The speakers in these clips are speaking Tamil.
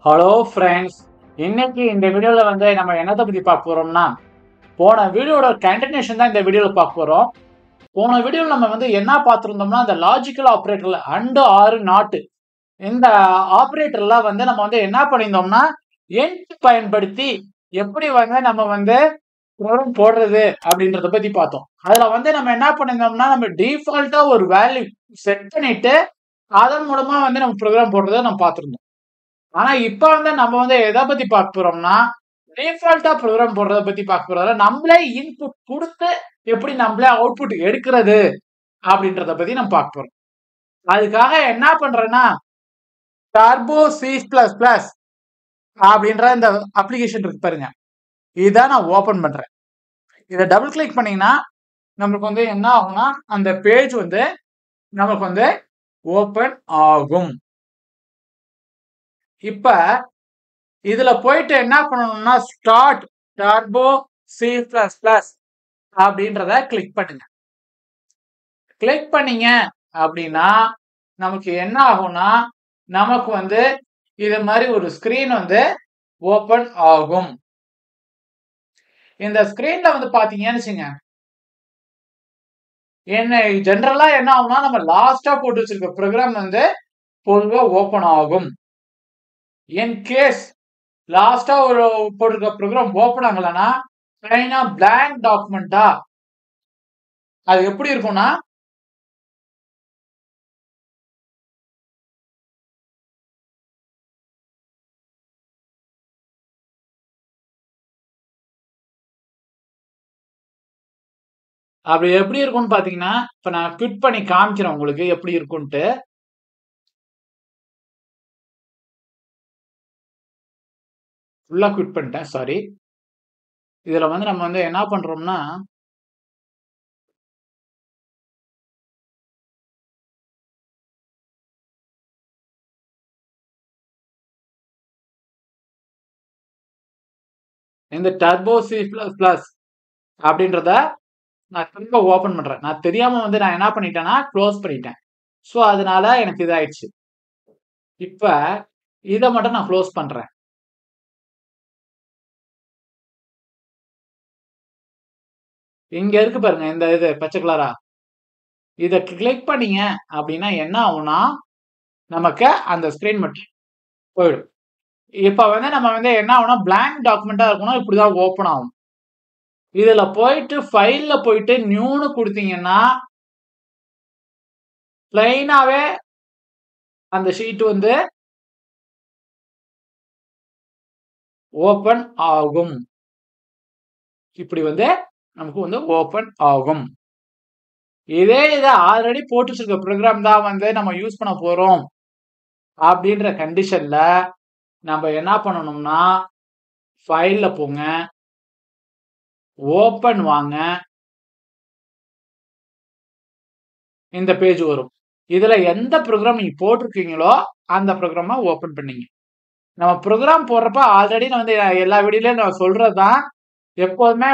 ஹலோ ஃப்ரெண்ட்ஸ், இன்னைக்கு இந்த வீடியோல நம்ம என்னத்தை பத்தி பார்க்க போறோம்னா, போன வீடியோட கண்டினியூஷன் தான் இந்த வீடியோல பார்க்க போறோம். போன வீடியோல நம்ம என்ன பார்த்திருந்தோம்னா, அந்த லாஜிக்கல் ஆபரேட்டர்ல அண்ட் ஆர் நாட் இந்த ஆபரேட்டர்ல நம்ம என்ன பண்ணியிருந்தோம்னா, எண்ட் பயன்படுத்தி எப்படி நம்ம ப்ரோக்ராம் போடுறது அப்படின்றத பத்தி பார்த்தோம். அதுல நம்ம என்ன பண்ணியிருந்தோம்னா, நம்ம டிஃபால்ட்டா ஒரு வேல்யூ செட் பண்ணிட்டு அதன் மூலமா நம்ம ப்ரோக்ராம் போடுறதை நம்ம பார்த்திருந்தோம். ஆனா இப்ப நம்ம எதை பத்தி பார்க்க போறோம்னா, டிஃபால்ட்டா ப்ரோக்ராம் போடுறத பத்தி பார்க்க போறோம். நம்மளே இன்புட் குடுத்து எப்படி நம்மளே அவுட்புட் எடுக்கிறது அப்படின்றத பத்தி நம்ம பார்க்க போறோம். அதுக்காக என்ன பண்றேன்னா, டர்போ சி பிளஸ் பிளஸ் அப்படின்ற இந்த அப்ளிகேஷன் இருக்கு பாருங்க. இதை நான் ஓபன் பண்றேன். இதை டபுள் கிளிக் பண்ணீங்கன்னா நமக்கு என்ன ஆகும்னா, அந்த பேஜ் நமக்கு ஓபன் ஆகும். இப்ப இதுல போயிட்டு என்ன பண்ணணும்னா, start turbo C plus plus அப்படின்றத கிளிக் பண்ணுங்க. கிளிக் பண்ணீங்க அப்படின்னா நமக்கு என்ன ஆகும்னா, நமக்கு இது மாதிரி ஒரு ஸ்கிரீன் ஓபன் ஆகும். இந்த ஸ்கிரீன்ல பாத்தீங்கன்னு வச்சுங்க, என்ன ஜெனரலா என்ன ஆகும்னா, நம்ம லாஸ்டா போட்டு வச்சிருக்க ப்ரோக்ராம் பொதுவா ஓபன் ஆகும். இன் கேஸ் லாஸ்டா ஒரு போட்டிருக்க ப்ரோக்ராம் ஓபன் ஆகலன்னா, பிளைனா பிளாங்க் டாக்குமெண்டா அது எப்படி இருக்கும்னா, அப்படி எப்படி இருக்கும்னு பாத்தீங்கன்னா, இப்ப நான் குவிட் பண்ணி காமிக்கிறேன் உங்களுக்கு எப்படி இருக்கும்ட்டு. ஃபுல்லா குவிட் பண்ணிட்டேன், சாரி. இதுல நம்ம என்ன பண்றோம்னா, இந்த டர்போ சி பிளஸ் பிளஸ் அப்படின்றத நான் திரும்ப ஓபன் பண்றேன். நான் தெரியாம நான் என்ன பண்ணிட்டேன்னா க்ளோஸ் பண்ணிட்டேன். சோ அதனால எனக்கு இதாயிடுச்சு. இப்ப இதை மட்டும் நான் க்ளோஸ் பண்றேன். இங்க இருக்கு பாருங்க, இந்த இது பச்சை கலரா, இதை கிளிக் பண்ணீங்க அப்படின்னா என்ன ஆகும்னா, நமக்கு அந்த ஸ்கிரீன் மட்டும் போயிடும். இப்ப நம்ம என்ன ஆகும்னா, பிளாங்க் டாக்குமெண்டா இருக்கணும், இப்படிதான் ஓபன் ஆகும். இதுல போயிட்டு ஃபைல்ல போயிட்டு நியூன்னு கொடுத்தீங்கன்னா, பிளைனாவே அந்த ஷீட் ஓபன் ஆகும். இப்படி நமக்கு ஓபன் ஆகும். இதே இதை ஆல்ரெடி போட்டு வச்சிருக்க ப்ரோக்ராம் தான் நம்ம யூஸ் பண்ண போறோம் அப்படின்ற கண்டிஷன்ல நம்ம என்ன பண்ணணும்னா, ஃபைல்ல போங்க, ஓபன் வாங்க, இந்த பேஜ் வரும். இதுல எந்த ப்ரோக்ராம் நீங்க போட்டிருக்கீங்களோ அந்த ப்ரோக்ராம ஓபன் பண்ணீங்க. நம்ம ப்ரோக்ராம் போடுறப்ப ஆல்ரெடி நான் எல்லா வீடியோலயும் நான் சொல்றதுதான், எப்போதுமே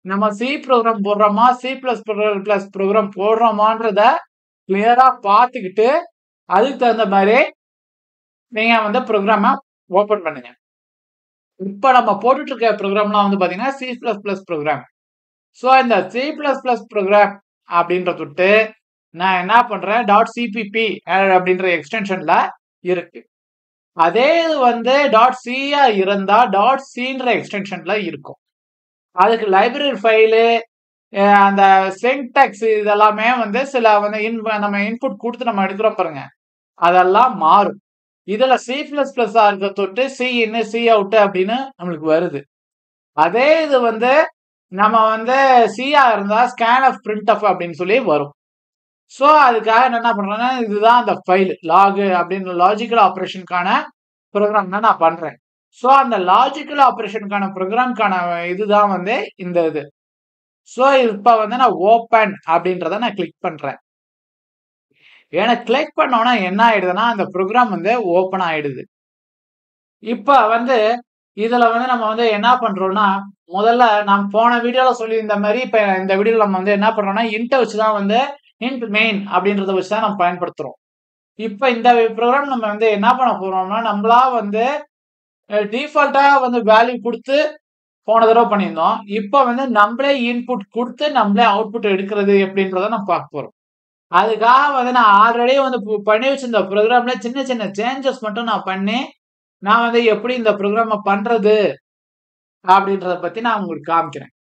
நம்ம சி ப்ரோக்ராம் போடுறோமா, சி பிளஸ் பிளஸ் ப்ரோக்ராம் போடுறோமான்றத கிளியரா பார்த்துக்கிட்டு அதுக்கு தகுந்த மாதிரி நீங்க ப்ரோக்ராம ஓபன் பண்ணுங்க. இப்ப நம்ம போட்டுட்டு இருக்க ப்ரோக்ராம்லாம் பாத்தீங்கன்னா C plus plus program. So இந்த சி பிளஸ் பிளஸ் ப்ரோக்ராம் அப்படின்ற தொட்டு நான் என்ன பண்றேன், டாட் சிபிபி அப்படின்ற எக்ஸ்டென்ஷன்ல இருக்கு. அதே இது டாட் சியா இருந்தா டாட் சின்ற எக்ஸ்டென்ஷன்ல இருக்கும். அதுக்கு லைப்ரரி ஃபைலு, அந்த சின்டாக்ஸ் இதெல்லாமே சில நம்ம இன்புட் கொடுத்து நம்ம எடுக்கிறோம் பாருங்க, அதெல்லாம் மாறும். இதுல சி பிளஸ் பிளஸ் இருக்க தொட்டு சி இன் சி அவுட் அப்படின்னு நம்மளுக்கு வருது. அதே இது நம்ம சியா இருந்தா ஸ்கேன் ஆஃப் பிரிண்ட் ஆஃப் அப்படின்னு சொல்லி வரும். சோ அதுக்காக என்ன பண்றேன்னா, இதுதான் அந்த ஃபைல் லாக் அப்படின்ற லாஜிக்கல் ஆபரேஷனுக்கான ப்ரோக்ராம் தான் நான் பண்றேன். சோ அந்த லாஜிக்கல் ஆபரேஷனுக்கான ப்ரோக்ராம்க்கான இதுதான் இந்த இது. சோ இப்ப நான் ஓபன் அப்படின்றத நான் கிளிக் பண்றேன். ஏன்னா கிளிக் பண்ணோம்னா என்ன ஆயிடுதுன்னா, அந்த ப்ரோக்ராம் ஓபன் ஆயிடுது. இப்ப இதுல நம்ம என்ன பண்றோம்னா, முதல்ல நான் போன வீடியோல சொல்லி இந்த மாதிரி இப்ப இந்த வீடியோல நம்ம என்ன பண்றோம்னா, இன்ட வச்சுதான் இன்ட் மெயின் அப்படின்றத வச்சுதான் நம்ம பயன்படுத்துறோம். இப்ப இந்த ப்ரோக்ராம் நம்ம வந்து என்ன பண்ண போறோம்னா, நம்மளா வந்து டிஃபால்ட்டா வந்து வேல்யூ குடுத்து போன தடவ பண்ணியிருந்தோம். இப்ப வந்து நம்மளே இன்புட் குடுத்து, நம்மளே அவுட்புட் எடுக்கிறது எப்படின்றத நம்ம பார்க்க போறோம். அதுக்காக வந்து நான் ஆல்ரெடி வந்து பண்ணி வச்சிருந்த ப்ரோகிராம்ல சின்ன சின்ன சேஞ்சஸ் மட்டும் நான் பண்ணி, நான் வந்து எப்படி இந்த ப்ரோகிராம பண்றது அப்படின்றத பத்தி நான் உங்களுக்கு காமிக்கிறேன்.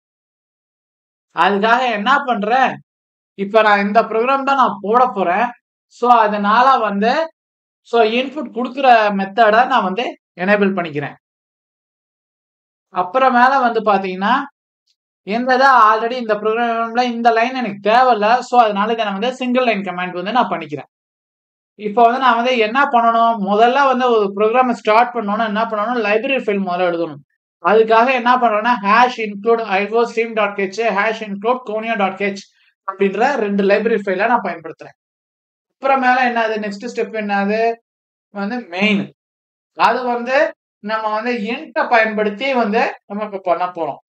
அதுக்காக என்ன பண்றேன், இப்ப நான் இந்த ப்ரோகிராம் தான் நான் போடப் போறேன். சோ அதனால வந்து இன்புட் குடுக்குற மெத்தட நான் வந்து எனேபிள் பண்ணிக்கிறேன். அப்புறமேல வந்து பாத்தீங்கன்னா, இந்த இத ஆல்ரெடி இந்த ப்ரோகிராம்ல இந்த லைன் எனக்கு தேவையில்ல. சோ அதனால இத நான் வந்து சிங்கிள் லைன் கமாண்ட் வந்து நான் பண்ணிக்கிறேன். இப்ப வந்து நான் வந்து என்ன பண்ணணும், முதல்ல வந்து ஒரு ப்ரோகிராம ஸ்டார்ட் பண்ணணும்னா என்ன பண்ணணும், லைப்ரரி ஃபைல் முதல்ல எழுதணும். அதுக்காக என்ன பண்றேன்னா, #include iostream.h #include conio.h அப்படின்ற 2 லைப்ரரி ஃபைல நான் பயன்படுத்துறேன். அப்புறமேல என்னது நெக்ஸ்ட் ஸ்டெப் என்னது வந்து மெயின். அது வந்து நம்ம வந்து இன்ட்ட பயன்படுத்தி வந்து நம்ம இப்ப பண்ண போறோம்.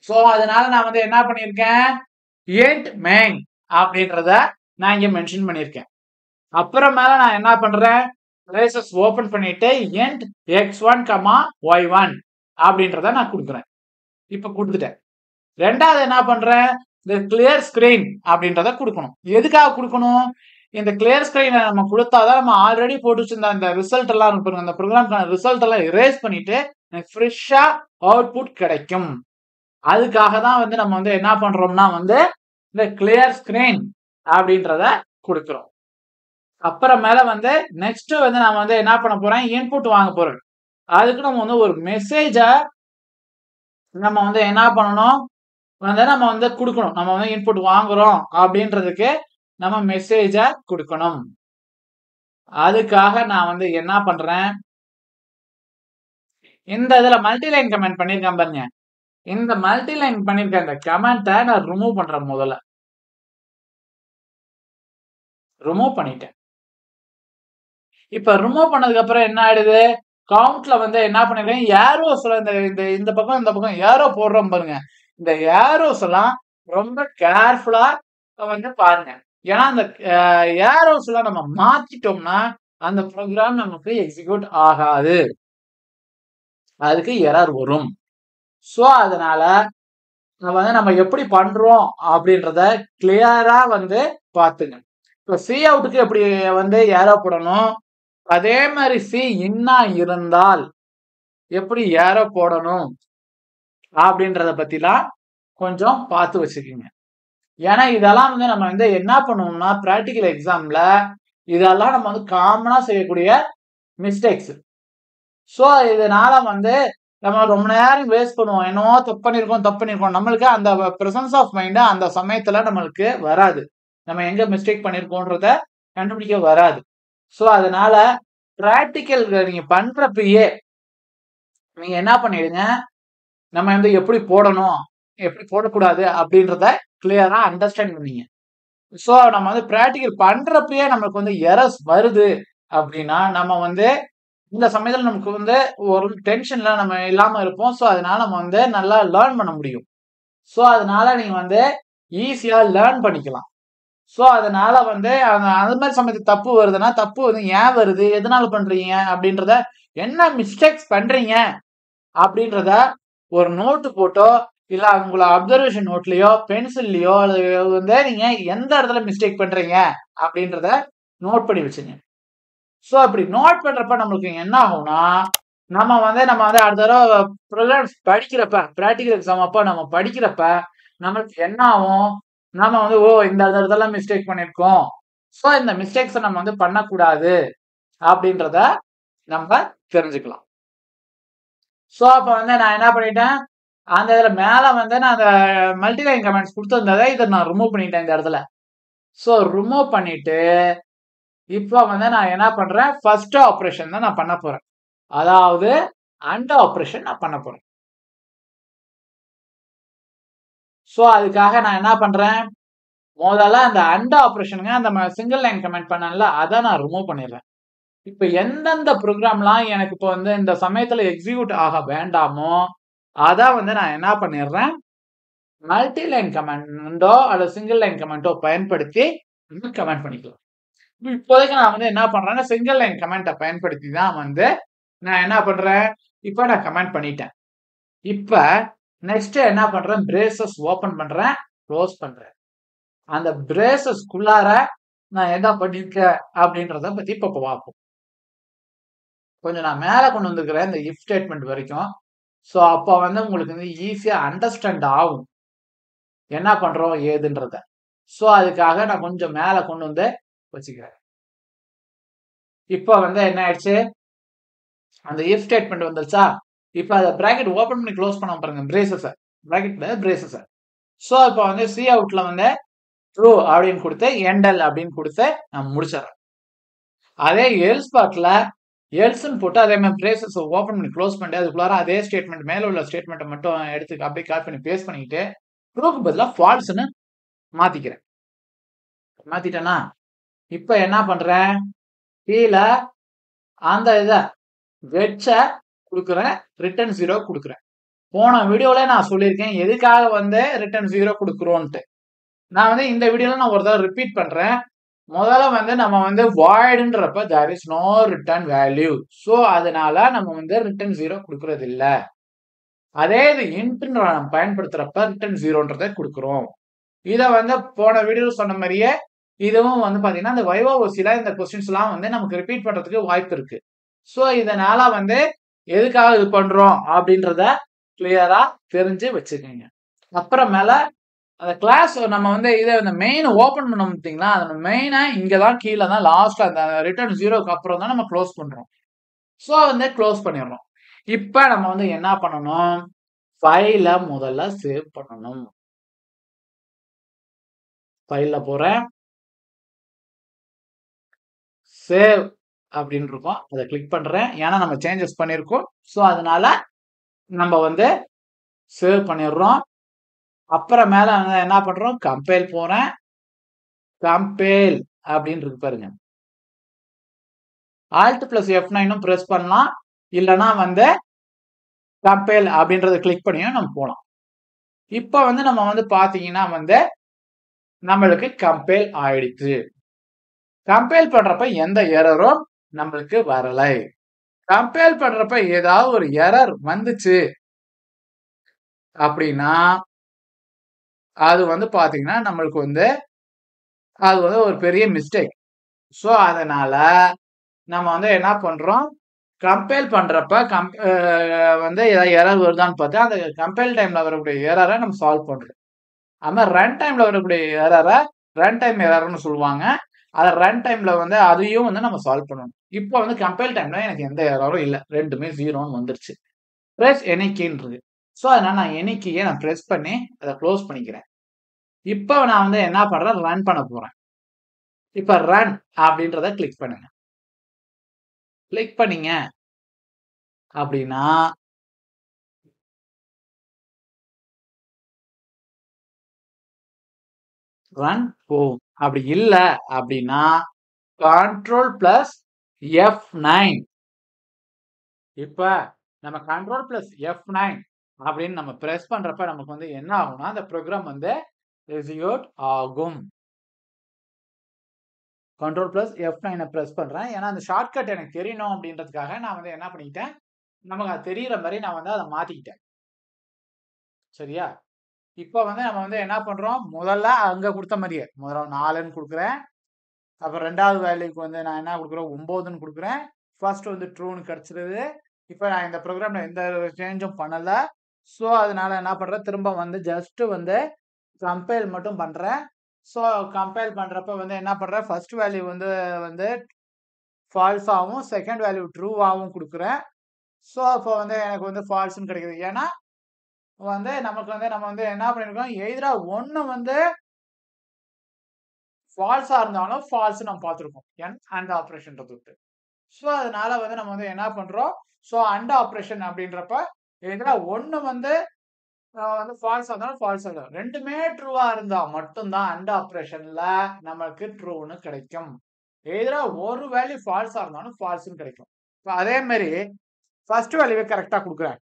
சோ அதனால நான் வந்து என்ன பண்ணியிருக்கேன், இன்ட் மெயின் அப்படின்றத நான் இங்க மென்ஷன் பண்ணியிருக்கேன். அப்புறமேல நான் என்ன பண்றேன், பிரேசஸ் ஓபன் பண்ணிட்டு இன்ட் x1, y1 அப்படின்றத நான் குடுக்குறேன். இப்ப குடுத்துட்டேன். ரெண்டாவது என்ன பண்றேன், இந்த கிளியர் ஸ்கிரீன் அப்படின்றத குடுக்கணும். எதுக்காக குடுக்கணும், இந்த கிளியர் ஸ்கிரீன நம்ம குடுத்தாதான் நம்ம ஆல்ரெடி போட்டு வச்சிருந்த அந்த ரிசல்ட் எல்லாம் இருக்கு பாருங்க, அந்த ப்ரோகிராம்க்கான ரிசல்ட் எல்லாம் எரேஸ் பண்ணிட்டு எனக்கு ஃப்ரெஷ்ஷா அவுட்புட் கிடைக்கும். அதுக்காக தான் வந்து நம்ம வந்து என்ன பண்றோம்னா வந்து இந்த கிளியர் ஸ்கிரீன் அப்படின்றத குடுக்குறோம். அப்புறமேல வந்து நெக்ஸ்ட் வந்து நான் வந்து என்ன பண்ண போறேன், இன்புட் வாங்க போறேன். அதுக்கு நம்ம வந்து ஒரு மெசேஜ நம்ம வந்து என்ன பண்ணணும், வந்து நம்ம வந்து குடுக்கணும். நம்ம வந்து இன்புட் வாங்குறோம் அப்படின்றதுக்கு நம்ம மெசேஜ குடுக்கணும். அதுக்காக நான் வந்து என்ன பண்றேன், இந்த இதுல மல்டி லைன் கமெண்ட் பண்ணியிருக்கேன் பாருங்க. இந்த மல்டி லைன் பண்ணியிருக்க இந்த கமெண்ட்ட நான் ரிமூவ் பண்றேன் முதல்ல. ரிமூவ் பண்ணிட்டேன். இப்ப ரிமூவ் பண்ணதுக்கு அப்புறம் என்ன ஆயிடுது, கவுண்ட்ல வந்து என்ன பண்ணிருக்கேன், ஏரோஸ்ல இந்த இந்த இந்த பக்கம் இந்த பக்கம் ஏரோ போடுறோம் பாருங்க. இந்த ஏரோஸ் எல்லாம் ரொம்ப கேர்ஃபுல்லா வந்து பாருங்க. ஏன்னா அந்த ஏரோஸ் எல்லாம் நம்ம மாத்திட்டோம்னா அந்த ப்ரோகிராம் நமக்கு எக்ஸிக்யூட் ஆகாது. அதுக்கு எரர் வரும். சோ அதனால வந்து நம்ம எப்படி பண்றோம் அப்படின்றத கிளியரா வந்து பாத்துங்க. இப்ப சி அவுட்டுக்கு எப்படி வந்து ஏரோ போடணும், அதே மாதிரி சி இன்னா இருந்தால் எப்படி ஏரோ போடணும் அப்படின்றத பத்திலாம் கொஞ்சம் பார்த்து வச்சுக்கோங்க. ஏன்னா இதெல்லாம் வந்து நம்ம வந்து என்ன பண்ணுவோம்னா பிராக்டிகல் எக்ஸாம்ல இதெல்லாம் நம்ம வந்து காமனா செய்யக்கூடிய மிஸ்டேக்ஸ். சோ இதனால வந்து நம்ம ரொம்ப நேரம் வேஸ்ட் பண்ணுவோம். என்னவோ தப்பு பண்ணிருக்கோம். நம்மளுக்கு அந்த பிரசன்ஸ் ஆஃப் மைண்ட் அந்த சமயத்துல நம்மளுக்கு வராது. நம்ம எங்க மிஸ்டேக் பண்ணிருக்கோன்றத கண்டுபிடிக்க வராது. சோ அதனால பிராக்டிகல் நீங்க பண்றப்பயே நீங்க என்ன பண்ணிடுங்க, நம்ம வந்து எப்படி போடணும், எப்படி போடக்கூடாது அப்படின்றத கிளியரா அண்டர்ஸ்டாண்ட் பண்ணீங்க. சோ நம்ம வந்து பிராக்டிகல் பண்றப்பயே நமக்கு வந்து எரர்ஸ் வருது அப்படின்னா, நம்ம வந்து இந்த சமயத்துல நமக்கு வந்து ஒரு டென்ஷன்ல நம்ம இல்லாம இருப்போம். சோ அதனால நம்ம வந்து நல்லா லேர்ன் பண்ண முடியும். சோ அதனால நீங்க வந்து ஈஸியா லேர்ன் பண்ணிக்கலாம். சோ அதனால வந்து அது மாதிரி சமயத்துக்கு தப்பு வருதுன்னா, தப்பு வந்து ஏன் வருது, எதனால பண்றீங்க அப்படின்றத, என்ன மிஸ்டேக்ஸ் பண்றீங்க அப்படின்றத ஒரு நோட்டு போட்டோ, இல்ல உங்கள அப்சர்வேஷன் நோட்லயோ, பென்சில்லயோ அல்லது வந்து நீங்க எந்த இடத்துல மிஸ்டேக் பண்றீங்க அப்படின்றத நோட் பண்ணி வச்சுங்க. சோ அப்படி நோட் பண்றப்ப நம்மளுக்கு என்ன ஆகும்னா, நம்ம வந்து அடுத்த தடவ ப்ரோகிராம்ஸ் படிக்கிறப்ப, பிராக்டிகல் எக்ஸாம் அப்ப நம்ம படிக்கிறப்ப, நம்மளுக்கு என்ன ஆகும், நம்ம வந்து இந்த இடத்துல மிஸ்டேக் பண்ணியிருக்கோம். சோ இந்த மிஸ்டேக்ஸ நம்ம வந்து பண்ணக்கூடாது அப்படின்றத நம்ம தெரிஞ்சுக்கலாம். சோ அப்ப வந்து நான் என்ன பண்ணிட்டேன், அந்த இதுல மேல வந்து நான் அந்த மல்டி லைன் கமெண்ட்ஸ் குடுத்திருந்தத இத நான் ரிமூவ் பண்ணிட்டேன் இந்த இடத்துல. சோ ரிமூவ் பண்ணிட்டு, இப்போ வந்து நான் என்ன பண்றேன், ஃபர்ஸ்ட் ஆப்பரேஷன் தான் நான் பண்ண போறேன். அதாவது அண்ட் ஆப்பரேஷன் நான் பண்ண போறேன். சோ அதுக்காக நான் என்ன பண்றேன், முதல்ல அந்த அண்ட் ஆப்பரேஷனுங்க அந்த சிங்கிள் லைன் கமெண்ட் பண்ணேன்ல, அத நான் ரிமூவ் பண்ணிடுறேன். இப்ப எந்தெந்த ப்ரோகிராம்லாம் எனக்கு இப்போ வந்து இந்த சமயத்துல எக்ஸிக்யூட் ஆக வேண்டாமோ, அத வந்து நான் என்ன பண்ணிடுறேன், மல்டி லைன் கமெண்டோ அல்லது சிங்கிள் லைன் கமெண்டோ பயன்படுத்தி கமெண்ட் பண்ணிக்கலாம். இப்போதைக்கு நான் வந்து என்ன பண்றேன்னா சிங்கிள் லைன் கமெண்ட்டை பயன்படுத்தி தான் வந்து நான் என்ன பண்றேன் இப்போ நான் கமெண்ட் பண்ணிட்டேன். இப்ப நெக்ஸ்ட் என்ன பண்றேன் பிரேசஸ் ஓபன் பண்றேன் க்ளோஸ் பண்றேன். அந்த பிரேசஸ்க்குள்ளார நான் என்ன பண்ணிருக்கேன் அப்படின்றத பத்தி இப்ப பார்ப்போம். கொஞ்சம் நான் மேல கொண்டு வந்துருக்கிறேன் இந்த இஃப் ஸ்டேட்மெண்ட் வரைக்கும். ஸோ அப்போ வந்து உங்களுக்கு வந்து ஈஸியா அண்டர்ஸ்டாண்ட் ஆகும் என்ன பண்றோம் ஏதுன்றத. ஸோ அதுக்காக நான் கொஞ்சம் மேல கொண்டு வந்து வச்சுக்கிறேன். இப்போ வந்து என்ன ஆயிடுச்சு அந்த இஃப் ஸ்டேட்மெண்ட் வந்துருச்சா இப்போ அதை பிராக்கெட் ஓபன் பண்ணி க்ளோஸ் பண்ண பாருங்க பிரேசஸை பிராக்கெட்ல பிரேசஸை. ஸோ இப்போ வந்து சி அவுட்ல வந்து ட்ரூ அப்படின்னு கொடுத்து எண்டல் அப்படின்னு கொடுத்து நான் முடிச்சிடறேன். அதே எல்ஸ் பார்ட்ல எல்ஸ்ன்னு போட்டு அதே மாதிரி பிரேசஸ் ஓபன் பண்ணி க்ளோஸ் பண்ணிட்டு அதுக்குள்ளார அதே ஸ்டேட்மெண்ட் மேல உள்ள ஸ்டேட்மெண்ட்டை மட்டும் எடுத்து அப்படியே காப்பி பண்ணி பேஸ்ட் பண்ணிக்கிட்டு ட்ரூக்கு பதிலாக ஃபால்ஸ்ன்னு மாத்திக்கிறேன். மாத்திட்டேன்னா இப்ப என்ன பண்றேன் கீழே அந்த இதை வெட்ச கொடுக்குறேன் ரிட்டர்ன் 0 கொடுக்குறேன். போன வீடியோல நான் சொல்லியிருக்கேன் எதுக்காக வந்து ரிட்டர்ன் 0 கொடுக்குறோன்ட்டு. நான் வந்து இந்த வீடியோல நான் ஒரு தடவை ரிப்பீட் பண்றேன். முதல்ல வந்து நம்ம வந்து வாய்டுன்றப்ப there is no return value. So அதனால நம்ம வந்து ரிட்டர்ன் 0 கொடுக்கறது இல்ல. அதே இது இன்ட்ன்ற நம்ம பயன்படுத்துறப்ப ரிட்டர்ன் 0ன்றதை கொடுக்குறோம். இதை வந்து போன வீடியோல சொன்ன மாதிரியே இதுவும் வந்து பாத்தீங்கன்னா இந்த வைவாஓசில இந்த கொஸ்டின்ஸ் எல்லாம் வந்து நமக்கு ரிப்பீட் பண்றதுக்கு வாய்ப்பு இருக்கு. ஸோ இதனால வந்து எதுக்காக இது பண்றோம் அப்படின்றத கிளியரா தெரிஞ்சு வச்சுக்கோங்க. அப்புறமேல அந்த கிளாஸ் நம்ம வந்து இதை இந்த மெயின் ஓபன் பண்ண பார்த்தீங்களா அந்த மெயினா இங்கதான் கீழே தான் லாஸ்ட் அந்த ரிட்டர்ன் 0க்கு அப்புறம் தான் நம்ம க்ளோஸ் பண்றோம். ஸோ வந்து க்ளோஸ் பண்ணிடுறோம். இப்ப நம்ம வந்து என்ன பண்ணணும் ஃபைல முதல்ல சேவ் பண்ணணும். ஃபைல்ல போறேன் சேவ் அப்படின்னு இருக்கும் அதை கிளிக் பண்றேன் ஏன்னா நம்ம சேஞ்சஸ் பண்ணிருக்கோம். ஸோ அதனால நம்ம வந்து சேவ் பண்ணிடுறோம். அப்புறம் மேல என்ன பண்றோம் கம்பைல் போறேன் கம்பைல் அப்படின்னு இருக்கு பாருங்க. Alt plus F9 பிரஸ் பண்ணலாம் இல்லைன்னா வந்து கம்பைல் அப்படின்றத கிளிக் பண்ணியும் நம்ம போலாம். இப்போ வந்து நம்ம வந்து பாத்தீங்கன்னா வந்து நம்மளுக்கு கம்பைல் ஆயிடுச்சு. கம்பைல் பண்றப்ப எந்த எரரும் நம்மளுக்கு வரலை. கம்பைல் பண்றப்ப ஏதாவது ஒரு எரர் வந்துச்சு அப்படின்னா அது வந்து பாத்தீங்கன்னா நம்மளுக்கு வந்து அது வந்து ஒரு பெரிய மிஸ்டேக். ஸோ அதனால நம்ம வந்து என்ன பண்றோம் கம்பைல் பண்றப்ப வந்து ஏதாவது எரர் வருதான்னு பார்த்தா அந்த கம்பைல் டைம்ல வரக்கூடிய எரரை நம்ம சால்வ் பண்றோம். ஆனா ரன் டைம்ல வரக்கூடிய எரரை ரன் டைம் எரர்னு சொல்லுவாங்க. அதை ரன் டைம்ல வந்து அதையும் வந்து நம்ம சால்வ் பண்ணணும். இப்போ வந்து கம்பைல் டைம்ல எனக்கு எந்த எரரும் இல்லை ரெண்டுமே 0ன்னு வந்துருச்சு. ப்ரெஸ் எனிக்கின்றது. ஸோ அதனால நான் எனிக்கியை நான் ப்ரெஸ் பண்ணி அதை க்ளோஸ் பண்ணிக்கிறேன். இப்போ நான் வந்து என்ன பண்றேன் ரன் பண்ண போறேன். இப்ப ரன் அப்படின்றத கிளிக் பண்ணுங்க. கிளிக் பண்ணீங்க அப்படின்னா ரன் போகும். அப்படி இல்ல அப்படின்னா கண்ட்ரோல் பிளஸ் F9 இப்ப நம்ம கண்ட்ரோல் பிளஸ் F9 அப்படின்னு நம்ம பிரஸ் பண்றப்ப நமக்கு வந்து என்ன ஆகும்னா அந்த ப்ரோக்ராம் வந்து எக்ஸிக்யூட் ஆகும். கண்ட்ரோல் பிளஸ் F9 பிரஸ் பண்றேன் ஏன்னா அந்த ஷார்ட்கட் எனக்கு தெரியணும் அப்படின்றதுக்காக நான் வந்து என்ன பண்ணிக்கிட்டேன் நமக்கு அது தெரியற மாதிரி நான் வந்து அதை மாத்திக்கிட்டேன். சரியா இப்போ வந்து நம்ம வந்து என்ன பண்றோம் முதல்ல அங்க கொடுத்த மாதிரியே முதல்ல 4ன்னு கொடுக்குறேன். அப்புறம் ரெண்டாவது வேல்யூக்கு வந்து நான் என்ன கொடுக்குறேன் 9ன்னு கொடுக்குறேன். ஃபர்ஸ்ட் வந்து ட்ரூன்னு கிடைச்சிருது. இப்போ நான் இந்த ப்ரோக்ராம்ல எந்த சேஞ்சும் பண்ணல. ஸோ அதனால என்ன பண்றேன் திரும்ப வந்து ஜஸ்ட் வந்து கம்பைல் மட்டும் பண்றேன். ஸோ கம்பைல் பண்றப்ப வந்து என்ன பண்றேன் ஃபர்ஸ்ட் வேல்யூ வந்து வந்து ஃபால்ஸாகவும் செகண்ட் வேல்யூ ட்ரூவாகவும் கொடுக்குறேன். ஸோ அப்போ வந்து எனக்கு வந்து ஃபால்ஸ்ன்னு கிடைக்குது. ஏன்னா வந்து நமக்கு வந்து நம்ம வந்து என்ன பண்ணிருக்கோம் எதிரா ஒண்ணு வந்து ஃபால்ஸா இருந்தாலும் ஃபால்ஸ் நம்ம பார்த்துருக்கோம் அண்ட் ஆப்ரேஷன் விட்டு. ஸோ அதனால வந்து நம்ம வந்து என்ன பண்றோம் ஸோ அண்ட் ஆப்ரேஷன் அப்படின்றப்ப எதிரா ஒண்ணு வந்து வந்து ஃபால்ஸா இருந்தாலும் ஃபால்ஸ் ஆகும். ரெண்டுமே ட்ரூவா இருந்தா மட்டும்தான் அண்ட் ஆப்ரேஷன்ல நமக்கு ட்ரூன்னு கிடைக்கும். எதிரா ஒரு வேல்யூ ஃபால்ஸா இருந்தாலும் ஃபால்ஸ்ன்னு கிடைக்கும். இப்போ அதே மாதிரி ஃபர்ஸ்ட் வேல்யூவை கரெக்டா கொடுக்குறேன்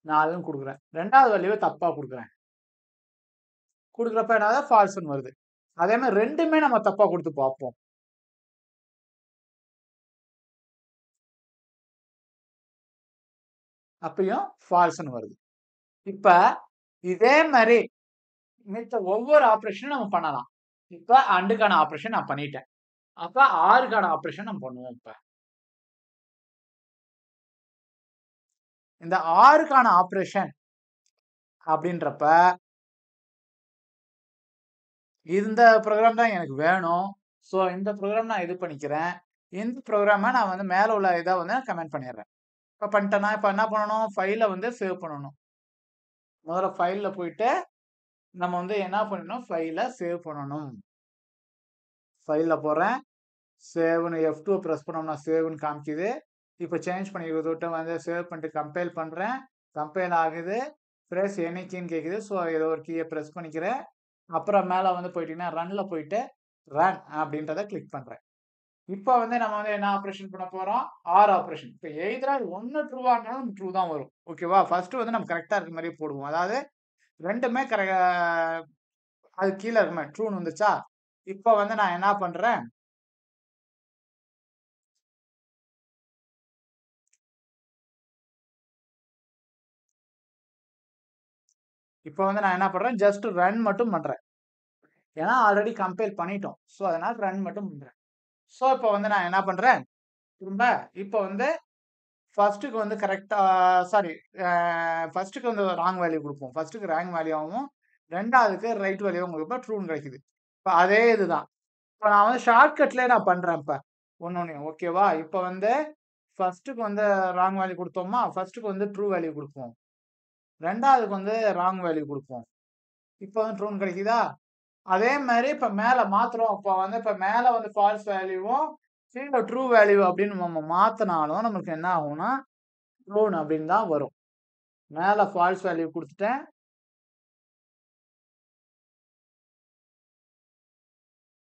4ன்னு கொடுக்குறேன். ரெண்டாவது வேல்யூவை தப்பா கொடுக்குறேன். கொடுக்குறப்ப என்னது ஃபால்ஸ்ன்னு வருது. அதே மாதிரி ரெண்டுமே நம்ம தப்பா கொடுத்து பார்ப்போம். அப்பயும் ஃபால்ஸ்னு வருது. இப்ப இதே மாதிரி மித்த ஒவ்வொரு ஆபரேஷனும் நம்ம பண்ணலாம். இப்ப அண்டுக்கான ஆபரேஷன் நான் பண்ணிட்டேன். அப்ப ஆறுக்கான ஆபரேஷன் நம்ம பண்ணுவோம். இப்ப இந்த ஆறுக்கான ஆபரேஷன் அப்படின்றப்ப இந்த ப்ரோக்ராம் தான் எனக்கு வேணும். ஸோ இந்த ப்ரோக்ராம் நான் இது பண்ணிக்கிறேன். இந்த ப்ரோக்ராம நான் வந்து மேல உள்ள இத வந்து கமெண்ட் பண்ணிடுறேன். இப்ப பண்ணிட்டேன்னா, இப்ப என்ன பண்ணணும்? ஃபைல வந்து சேவ் பண்ணணும். முதல்ல ஃபைல்ல போயிட்டு நம்ம வந்து என்ன பண்ணணும்? ஃபைல சேவ் பண்ணணும். ஃபைல்ல போறேன். சேவ்னு F2 பிரஸ் பண்ணோம்னா சேவ்னு காமிக்குது. இப்ப சேஞ்ச் பண்ணி விட்டு வந்து சேவ் பண்ணிட்டு கம்பைல் பண்றேன். கம்பைல் ஆகுது. பிரஸ் எனி கீன்னு கேக்குது. ஸோ ஏதோ ஒரு கீய பிரஸ் பண்ணிக்கிறேன். அப்புறம் மேல வந்து போயிட்டீங்கன்னா, ரன்ல போயிட்டு ரன் அப்படின்றத கிளிக் பண்றேன். இப்ப வந்து நம்ம வந்து என்ன ஆப்பரேஷன் பண்ண போறோம்? OR operation. இப்ப எய்தர் 1 ட்ரூவா இருந்தாலும் ட்ரூ தான் வரும். ஓகேவா? ஃபர்ஸ்ட் வந்து நம்ம கரெக்ட்டா இருக்க மாரியே போடுவோம். அதாவது 2மே அது கீழ இருக்க மாரி ட்ரூன்னு வந்துச்சா? இப்ப வந்து நான் என்ன பண்றேன்? இப்ப வந்து நான் என்ன பண்றேன்? ஜஸ்ட் ரன் மட்டும் பண்றேன். ஏன்னா ஆல்ரெடி கம்பைல் பண்ணிட்டோம். ஸோ அதனால ரன் மட்டும் பண்றேன். ஸோ இப்ப வந்து நான் என்ன பண்றேன்? திரும்ப இப்ப வந்து ஃபர்ஸ்ட்க்கு வந்து கரெக்ட்டா சாரி ஃபர்ஸ்ட்க்கு வந்து ராங் வேல்யூ குடுப்போம். ஃபர்ஸ்ட்க்கு ராங் வேல்யூவும் 2வதுக்கு ரைட் வேல்யூவும் குடுப்போம். ட்ரூன்னு கிடைக்குது. இப்ப அதே இதுதான். இப்ப நான் வந்து ஷார்ட்கட்லயே நான் பண்றேன் இப்ப. ஒண்ணொண்ணையும். ஓகேவா? இப்ப வந்து ஃபர்ஸ்ட்க்கு வந்து ராங் வேல்யூ குடுத்தோமா, ஃபர்ஸ்ட்க்கு வந்து ட்ரூ வேல்யூ குடுப்போம். 2வதுக்கு வந்து ராங் வேல்யூ குடுப்போம். இப்ப வந்து ட்ரூன்னு கிடைக்குதா? அதே மாரி இப்ப மேல மாத்துறோம். அப்ப வந்து இப்ப மேல வந்து ஃபால்ஸ் வேல்யூவும், கீழ ட்ரூ வேல்யூ அப்படின்னு நம்ம மாத்துனாலும் நமக்கு என்ன ஆகும்னா, ட்ரூன்னு அப்படின்னு தான் வரும். மேல ஃபால்ஸ் வேல்யூ குடுத்துட்டேன்.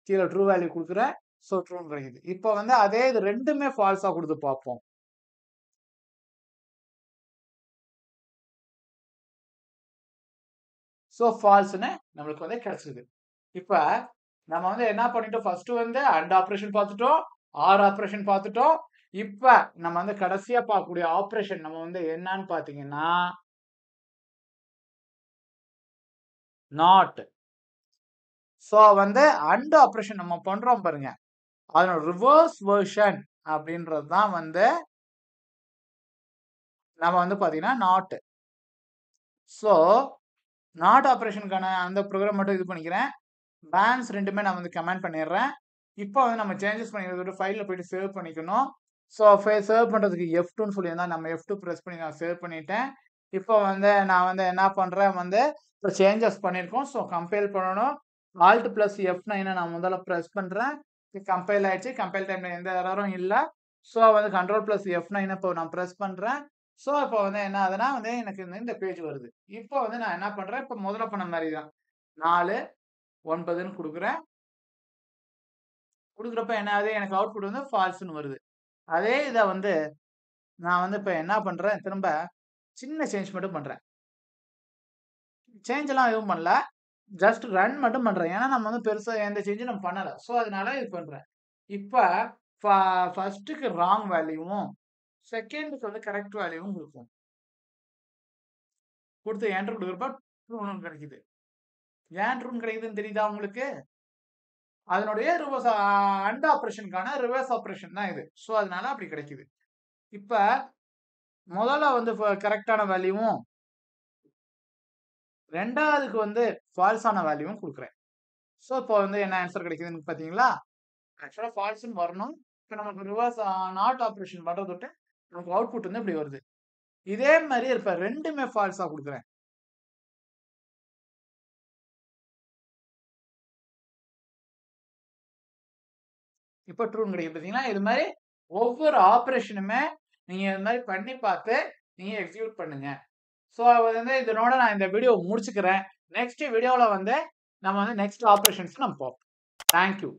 கீழ ட்ரூ வேல்யூ குடுக்குறேன். ஸோ ட்ரூன்னு கிடைக்குது. இப்ப வந்து அதே இது 2மே ஃபால்ஸா குடுத்து பார்ப்போம். ஸோ ஃபால்ஸ்ன்னு நம்மளுக்கு வந்து கிடைச்சது. இப்ப நம்ம வந்து என்ன பண்ணிட்டோம்? ஃபர்ஸ்ட் வந்து அண்ட் ஆப்பரேஷன் பார்த்துட்டோம். ஆர் ஆப்பரேஷன் பார்த்துட்டோம். இப்ப நம்ம வந்து கடைசியா பார்க்கக்கூடிய ஆப்பரேஷன் நம்ம வந்து என்னன்னு பார்த்தீங்கன்னா, நாட். ஸோ வந்து அண்ட் ஆப்பரேஷன் நம்ம பண்றோம் பாருங்க. அதனோட ரிவர்ஸ் வெர்ஷன் அப்படின்றது தான் வந்து நம்ம வந்து பார்த்தீங்கன்னா நாட். ஸோ நாட் ஆப்பரேஷனுக்கான அந்த ப்ரோகிராம் மட்டும் இது பண்ணிக்கிறேன். பேன்ஸ் 2மே நான் வந்து கமெண்ட் பண்ணிடுறேன். இப்போ வந்து நம்ம சேஞ்சஸ் பண்ணிக்கிறத ஃபைல்ல போயிட்டு சேவ் பண்ணிக்கணும். ஸோ சேவ் பண்றதுக்கு F2ன்னு சொல்லியிருந்தா நம்ம F2 பிரஸ் பண்ணி நான் சேவ் பண்ணிட்டேன். இப்போ வந்து நான் வந்து என்ன பண்றேன் வந்து இப்போ சேஞ்சஸ் பண்ணியிருக்கோம். ஸோ கம்பைல் பண்ணணும். ஆல்ட் பிளஸ் F9 நான் முதல்ல பிரஸ் பண்றேன். கம்பைல் ஆயிடுச்சு. கம்பைல் டைம்ல எந்த எரரும் இல்ல. ஸோ வந்து கண்ட்ரோல் பிளஸ் F9 இப்போ நான் பிரஸ் பண்றேன். ஸோ இப்போ வந்து என்ன ஆகுதுன்னா வந்து எனக்கு இந்த பேஜ் வருது. இப்போ வந்து நான் என்ன பண்றேன்? இப்போ முதல்ல பண்ண மாரி தான். 4, 9ன்னு குடுக்குறேன். குடுக்குறப்ப என்ன ஆகுது? எனக்கு அவுட்புட் வந்து ஃபால்ஸ்ன்னு வருது. அதே இத வந்து நான் வந்து இப்ப என்ன பண்றேன்? திரும்ப சின்ன சேஞ்ச் மட்டும் பண்றேன். சேஞ்ச் எல்லாம் எதுவும் பண்ணல. ஜஸ்ட் ரன் மட்டும் பண்றேன். ஏன்னா நம்ம வந்து பெருசா எந்த சேஞ்சும் நம்ம பண்ணல. சோ அதனால இது பண்றேன். இப்ப ஃப ஃபர்ஸ்ட்க்கு ராங் வேல்யூவும், செகண்ட்க்கு வந்து கரெக்ட் வேல்யூவும் குடுப்போம். குடுத்து என்டர் குடுக்குறப்ப ட்ரூன்னு கிடைக்குது. ஏன் ட்ரூன்னு கிடைக்குதுன்னு தெரியுதா உங்களுக்கு? அதனுடைய ரிவர்ஸ் அண்ட் ஆப்பரேஷனுக்கான ரிவர்ஸ் ஆப்பரேஷன் தான் இது. சோ அதனால அப்படி கிடைக்குது. இப்ப முதல்ல வந்து கரெக்ட்டான வேல்யூவும் 2வதுக்கு வந்து ஃபால்ஸான வேல்யூவும் குடுக்குறேன். சோ, இப்போ வந்து என்ன ஆன்ஸர் கிடைக்குதுன்னு பார்த்தீங்களா? ஆக்சுவலா ஃபால்ஸ்ன்னு வரணும். இப்ப நமக்கு ரிவர்ஸ் நாட் ஆப்பரேஷன் பண்றத விட்டு நமக்கு அவுட்புட் வந்து இப்படி வருது. இதே மாரி இப்ப 2மே ஃபால்ஸா குடுக்குறேன். இப்ப ட்ரூன்னு கிடைக்குது பார்த்தீங்களா? இது மாரி ஒவ்வொரு ஆப்பரேஷனுமே நீங்க இது மாரி பண்ணி பார்த்து நீங்க எக்ஸிக்யூட் பண்ணுங்க. சோ, வந்து இதனோட நான் இந்த வீடியோ முடிச்சுக்கிறேன். நெக்ஸ்ட் வீடியோல வந்து நம்ம வந்து நெக்ஸ்ட் ஆப்பரேஷன்ஸ் நம்ம பார்ப்போம். Thank you.